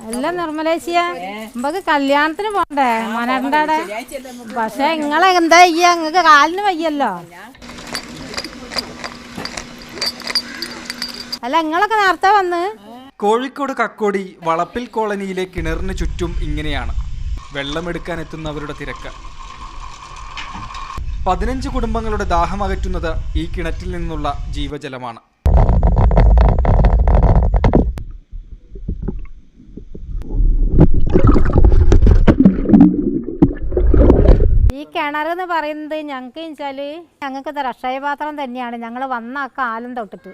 അല്ല നിർമ്മലേച്ചിയ നമുക്ക് കല്യാണത്തിന് പോണ്ടേ മനണ്ടാടെ. പക്ഷെ നിങ്ങളെ എന്താ ചെയ്യാ, നിങ്ങക്ക് കാലിന് വയ്യല്ലോ. അല്ല നിങ്ങളൊക്കെ നേരത്തെ വന്ന്. കോഴിക്കോട് കക്കോടി വളപ്പിൽ കോളനിയിലെ കിണറിന് ചുറ്റും ഇങ്ങനെയാണ് വെള്ളമെടുക്കാൻ എത്തുന്നവരുടെ തിരക്ക്. 15 കുടുംബങ്ങളുടെ ദാഹമകറ്റുന്നത് ഈ കിണറ്റിൽ നിന്നുള്ള ജീവജലമാണ്. ഈ കിണറെന്ന് പറയുന്നത് ഞങ്ങൾക്ക് വെച്ചാല് ഞങ്ങൾക്ക് രക്ഷയപാത്രം തന്നെയാണ്. ഞങ്ങൾ വന്ന കാലം തൊട്ടിട്ട്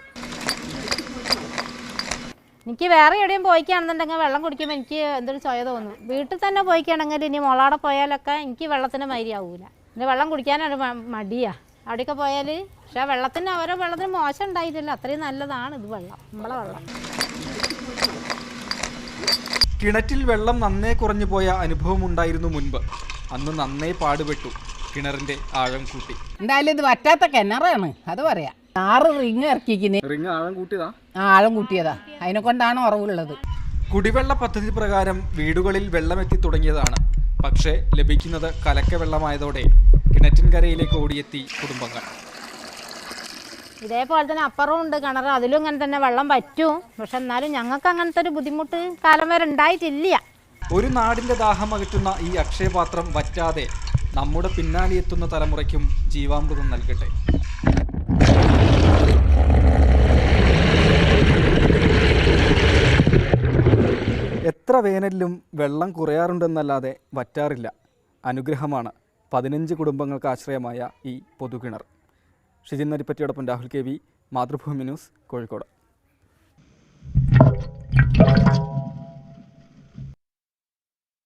എനിക്ക് വേറെ എവിടെയും പോയിക്കാണെന്നുണ്ടെങ്കിൽ വെള്ളം കുടിക്കുമ്പോൾ എനിക്ക് എന്തൊരു ചൊയ തോന്നും. വീട്ടിൽ തന്നെ പോയിക്കാണെങ്കിൽ ഇനി മുളാടെ പോയാലൊക്കെ എനിക്ക് വെള്ളത്തിന് മരിയാവൂല. പിന്നെ വെള്ളം കുടിക്കാനൊരു മടിയാ അവിടെയൊക്കെ പോയാൽ. പക്ഷെ വെള്ളത്തിന് ഓരോ വെള്ളത്തിന് മോശം ഉണ്ടായിട്ടില്ല, അത്രയും നല്ലതാണ് ഇത് വെള്ളം, നമ്മളെ വെള്ളം. കിണറ്റിൽ വെള്ളം നന്നേ കുറഞ്ഞു പോയ അനുഭവം ഉണ്ടായിരുന്നു മുൻപ്. അന്ന് നന്നേ പാടുപെട്ടു കിണറിന്റെ ആഴം കൂട്ടി. എന്തായാലും ഇത് പറ്റാത്ത കിണറാണ്, അത് പറയാം. 6 റിങ് ഇറക്കിക്കുന്നു. റിങ് ആഴം കൂട്ടിയതാ? ആഴം കൂട്ടിയതാ, അതിനെ കൊണ്ടാണ് ഉറവുള്ളത്. കുടിവെള്ള പദ്ധതി പ്രകാരം വീടുകളിൽ വെള്ളമെത്തി തുടങ്ങിയതാണ്. പക്ഷേ ലഭിക്കുന്നത് കലക്ക വെള്ളമായതോടെ കിണറ്റിൻകരയിലേക്ക് ഓടിയെത്തി കുടുംബങ്ങൾ. ഇതേപോലെ തന്നെ അപ്പുറവും ഉണ്ട് കിണർ, അതിലും ഇങ്ങനെ തന്നെ വെള്ളം പറ്റും. പക്ഷെ എന്നാലും ഞങ്ങൾക്ക് അങ്ങനത്തെ ഒരു ബുദ്ധിമുട്ട് കാലം വരെ ഉണ്ടായിട്ടില്ല. ഒരു നാടിന്റെ ദാഹമകറ്റുന്ന ഈ അക്ഷയപാത്രം വറ്റാതെ നമ്മുടെ പിന്നാലെ എത്തുന്ന തലമുറയ്ക്കും ജീവാമൃതം നൽകട്ടെ. എത്ര വേനലിലും വെള്ളം കുറയാറുണ്ടെന്നല്ലാതെ വറ്റാറില്ല. അനുഗ്രഹമാണ് 15 കുടുംബങ്ങൾക്ക് ആശ്രയമായ ഈ പൊതുകിണർ. ഷിജിൻ നരിപ്പറ്റിയോടൊപ്പം രാഹുൽ KV, മാതൃഭൂമി ന്യൂസ്, കോഴിക്കോട്.